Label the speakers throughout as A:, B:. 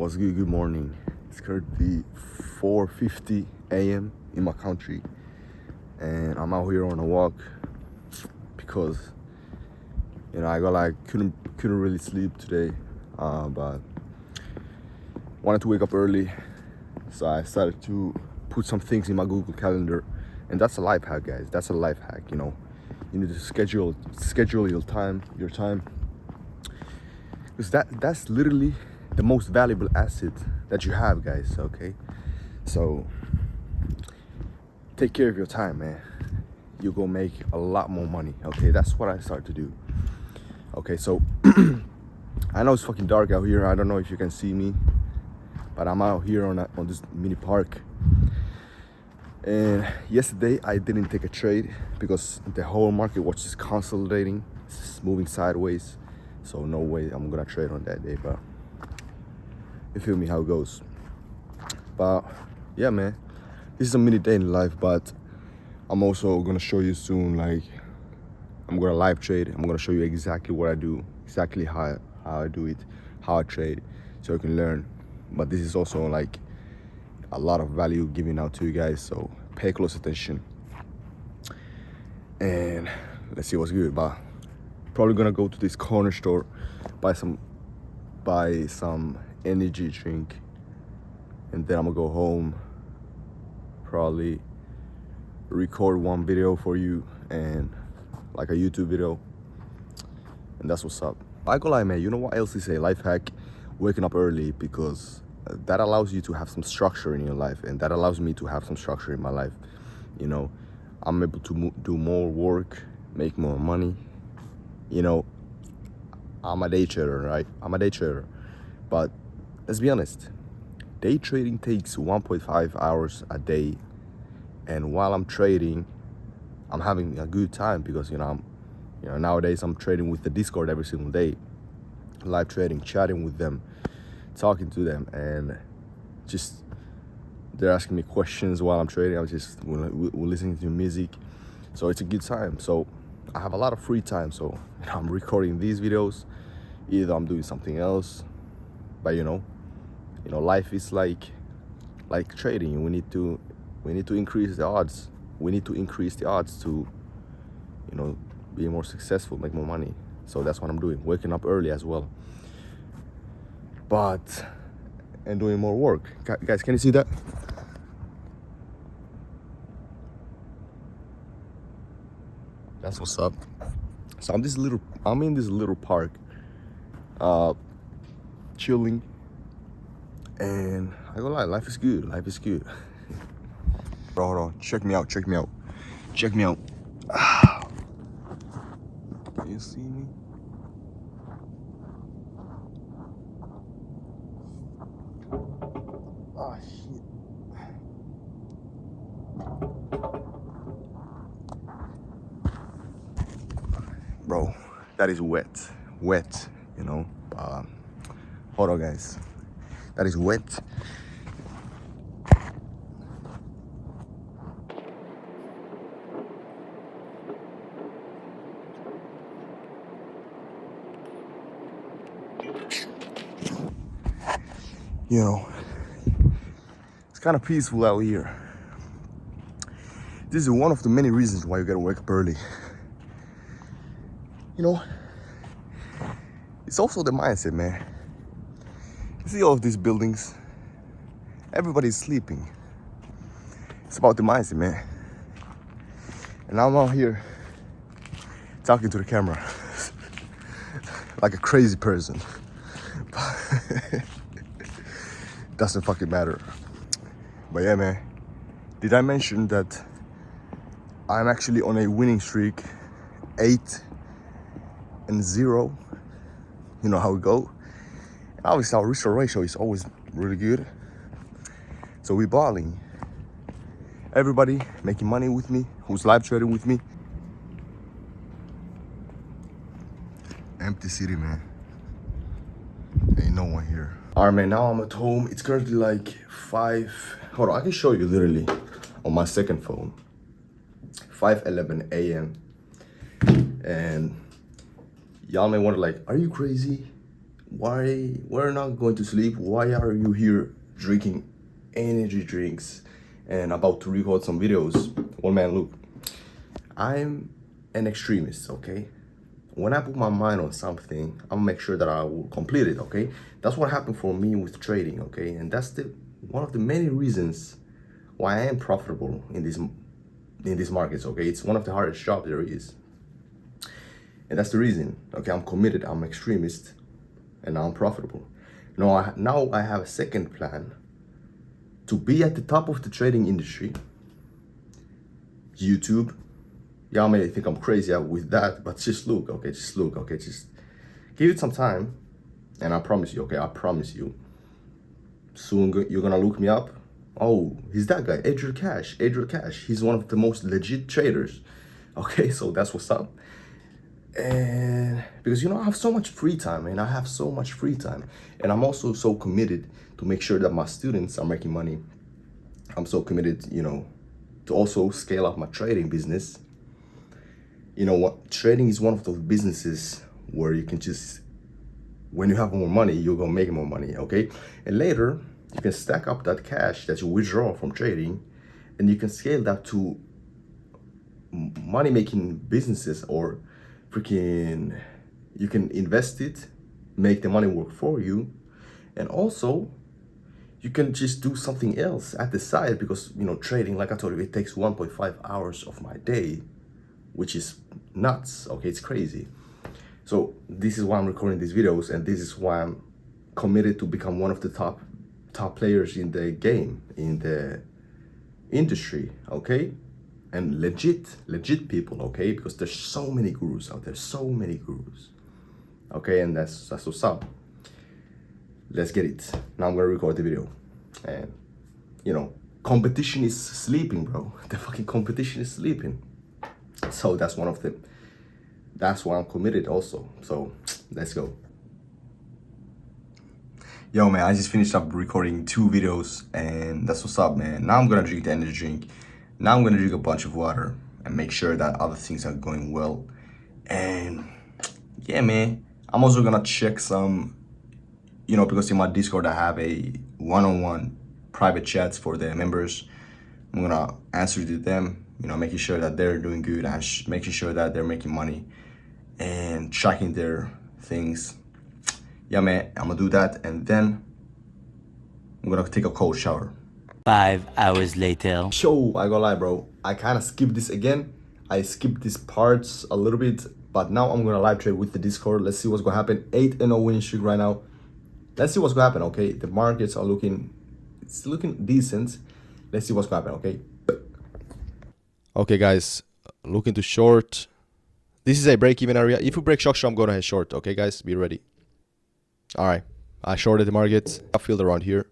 A: What's good? Good morning. It's currently 4:50 a.m. in my country, and I'm out here on a walk because I got couldn't really sleep today, but wanted to wake up early, so I started to put some things in my Google Calendar, and that's a life hack, guys. That's a life hack. You need to schedule your time, because that's literally the most valuable asset that you have, guys. Okay, so take care of your time, man. You go make a lot more money. Okay, that's what I started to do. Okay, so I know it's fucking dark out here. I don't know if you can see me, but I'm out here on this mini park. And yesterday I didn't take a trade because the whole market was just consolidating, it's moving sideways. So no way I'm gonna trade on that day, but you feel me how it goes. But yeah, man, this is a mini day in life, but I'm also gonna show you soon, I'm gonna live trade. I'm gonna show you exactly what I do, exactly how I do it, how I trade, so you can learn. But this is also a lot of value giving out to you guys, so pay close attention. And let's see what's good. But probably gonna go to this corner store, buy some energy drink, and then I'm gonna go home, probably record one video for you, and like a YouTube video, and that's what's up. I go like, man, you know what else is a life hack? Waking up early, because that allows you to have some structure in your life, and that allows me to have some structure in my life. I'm able to do more work, make more money. I'm a day trader, right? I'm a day trader, but let's be honest, day trading takes 1.5 hours a day, and while I'm trading, I'm having a good time because nowadays I'm trading with the Discord every single day, live trading, chatting with them, talking to them, and just they're asking me questions while I'm trading. We're listening to music, so it's a good time. So I have a lot of free time, so I'm recording these videos. Either I'm doing something else, but life is like trading. We need to increase the odds. We need to increase the odds to be more successful, make more money. So that's what I'm doing, waking up early as well, and doing more work. Guys, can you see that? That's what's up. So I'm in this little park, chilling, and I go like, life is good. Bro, hold on, check me out. Can you see me? Oh shit. Bro, that is wet, hold on, guys, that is wet. It's kind of peaceful out here. This is one of the many reasons why you gotta wake up early. It's also the mindset, man. You see all of these buildings, everybody's sleeping. It's about the mindset, man. And I'm out here talking to the camera like a crazy person. Doesn't fucking matter. But yeah, man, did I mention that I'm actually on a winning streak, 8-0? You know how we go. And obviously our risk ratio is always really good, so we balling. Everybody making money with me, who's live trading with me. Empty city, man. Ain't no one here. All right, man, now I'm at home. It's currently 5. Hold on, I can show you literally on my second phone. 5:11 a.m. And y'all may wonder, are you crazy? Why we're not going to sleep? Why are you here drinking energy drinks and about to record some videos? Well, man, look, I'm an extremist, okay? When I put my mind on something, I'll make sure that I will complete it, okay? That's what happened for me with trading, okay? And that's the one of the many reasons why I am profitable in these markets, okay? It's one of the hardest jobs there is. And that's the reason, okay? I'm committed, I'm extremist, and now I'm profitable. Now I have a second plan to be at the top of the trading industry. YouTube, y'all may think I'm crazy with that, but just look, okay? Just look, okay? Just give it some time, and I promise you, okay? I promise you, soon you're gonna look me up. Oh, he's that guy, Adriel Cash. Adriel Cash, he's one of the most legit traders. Okay, so that's what's up. And because I have so much free time, and I have so much free time, and I'm also so committed to make sure that my students are making money. I'm so committed, to also scale up my trading business. You know what? Trading is one of those businesses where you can just, when you have more money, you're gonna make more money, okay? And later, you can stack up that cash that you withdraw from trading, and you can scale that to money-making businesses, or freaking, you can invest it, make the money work for you, and also you can just do something else at the side, because trading, like I told you, it takes 1.5 hours of my day, which is nuts, okay? It's crazy. So this is why I'm recording these videos, and this is why I'm committed to become one of the top players in the game, in the industry, okay? And legit people, okay? Because there's so many gurus out there, so many gurus, okay? And that's what's up. Let's get it. Now I'm gonna record the video, and competition is sleeping, bro. The fucking competition is sleeping. So that's why I'm committed also. So let's go. Yo, man, I just finished up recording 2 videos, and that's what's up, man. Now I'm gonna drink the energy drink. Now I'm gonna drink a bunch of water and make sure that other things are going well. And yeah, man, I'm also gonna check some, because in my Discord I have a one-on-one private chats for the members. I'm gonna answer to them, making sure that they're doing good, and making sure that they're making money and tracking their things. Yeah, man, I'm gonna do that, and then I'm gonna take a cold shower.
B: 5 hours later.
A: Yo, I gotta lie, bro. I kind of skipped this again. I skipped these parts a little bit, but now I'm gonna live trade with the Discord. Let's see what's gonna happen. 8-0 winning streak right now. Let's see what's gonna happen, okay? The markets are looking decent. Let's see what's gonna happen, okay? Okay, guys, looking to short. This is a break-even area. If you break structure, I'm gonna head short, okay, guys? Be ready. All right, I shorted the market. I filled around here.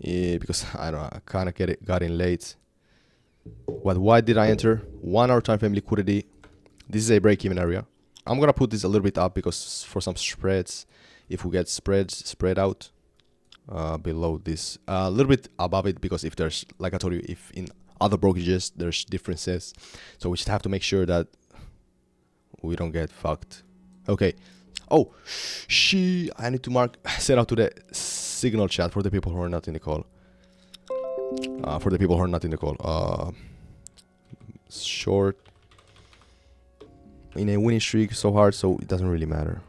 A: Because I don't know, I kind of got in late. But why did I enter? 1 hour time frame liquidity. This is a break-even area. I'm gonna put this a little bit up, because for some spreads, if we get spread out below this, a little bit above it, because if there's, like I told you, if in other brokerages there's differences, so we just have to make sure that we don't get fucked. Okay. Oh, I need to set out to the signal chat for the people who are not in the call. Short in a winning streak so hard, so it doesn't really matter.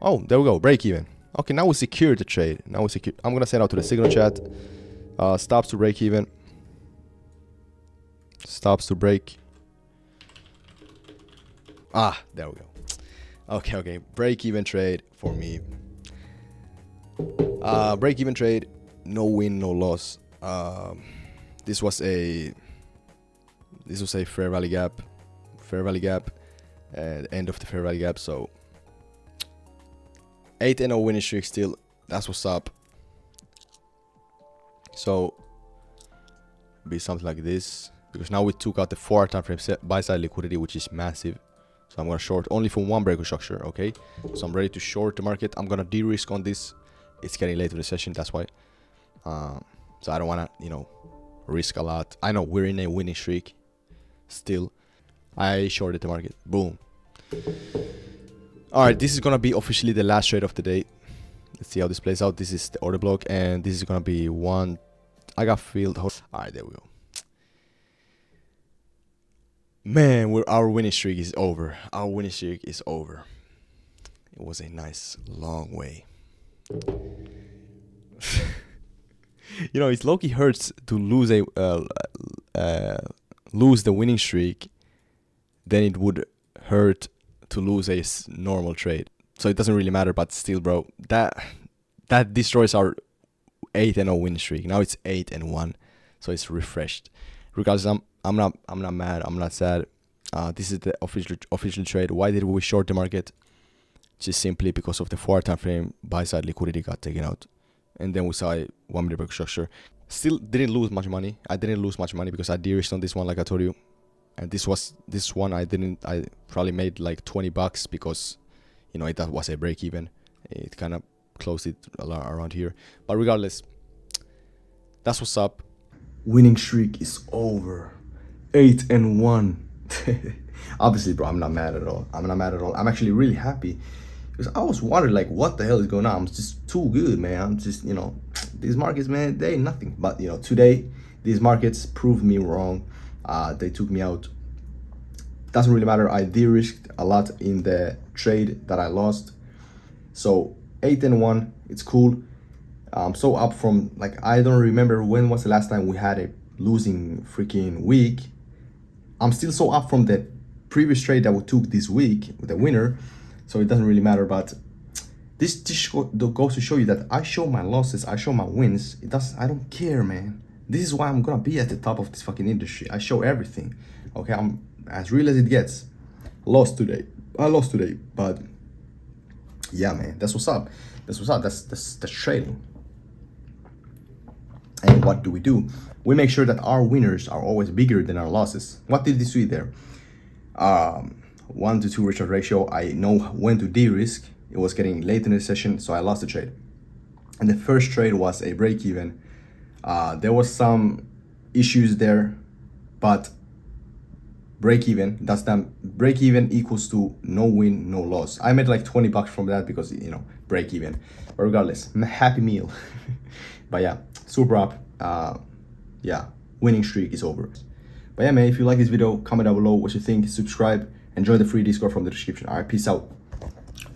A: Oh, there we go, break even. Okay, now we secure the trade. I'm gonna send out to the signal chat. Stops to break even. Stops to break. Ah, there we go. Okay, break-even trade for me. Break-even trade, no win, no loss. This was a fair value gap, end of the fair value gap. So 8-0 winning streak still. That's what's up. So be something like this, because now we took out the 4 time frame buy side liquidity, which is massive. So I'm gonna short only from 1 breaker structure, okay? So I'm ready to short the market. I'm gonna de-risk on this. It's getting late to the session, that's why. So I don't wanna, risk a lot. I know we're in a winning streak still. I shorted the market. Boom.
C: Alright, this is gonna be officially the last trade of the day. Let's see how this plays out. This is the order block, and this is gonna be one. I got filled. Alright, there we go. Man, our winning streak is over. Our winning streak is over. It was a nice long way. You know, it's low-key hurts to lose lose the winning streak than it would hurt to lose a normal trade. So it doesn't really matter, but still, bro, that destroys our 8-0 win streak. Now it's 8-1, so it's refreshed. Regardless, I'm not mad. I'm not sad. This is the official trade. Why did we short the market? Just simply because of the 4 time frame buy side liquidity got taken out, and then we saw a 1 minute break structure. Still didn't lose much money. I didn't lose much money because I de-risked on this one, like I told you. And this one I probably made like $20 because, you know, that was a break even. It kind of closed it around here. But regardless, that's what's up.
A: Winning streak is over. 8-1. Obviously, bro, I'm not mad at all. I'm actually really happy because I was wondering, like, what the hell is going on? I'm just too good, man. I'm just, you know, these markets, man, they ain't nothing. But, you know, today, these markets proved me wrong. They took me out. Doesn't really matter. I de-risked a lot in the trade that I lost. So 8-1, it's cool. I'm so up from, like, I don't remember when was the last time we had a losing freaking week. I'm still so up from the previous trade that we took this week with the winner. So it doesn't really matter. But this goes to show you that I show my losses, I show my wins. I don't care, man. This is why I'm gonna be at the top of this fucking industry. I show everything. Okay, I'm as real as it gets. I lost today, but yeah, man, that's what's up. That's trading. And what do? We make sure that our winners are always bigger than our losses. What did you see there? 1 to 2 return ratio. I know when to de-risk. It was getting late in the session, so I lost the trade. And the first trade was a break even. There was some issues there, but break even, break even equals to no win, no loss. I made like $20 from that because, you know, break even. But regardless, I'm a happy meal. But yeah, super up. Yeah, winning streak is over. But yeah, man, if you like this video, comment down below what you think, subscribe, and join the free Discord from the description. All right, peace out.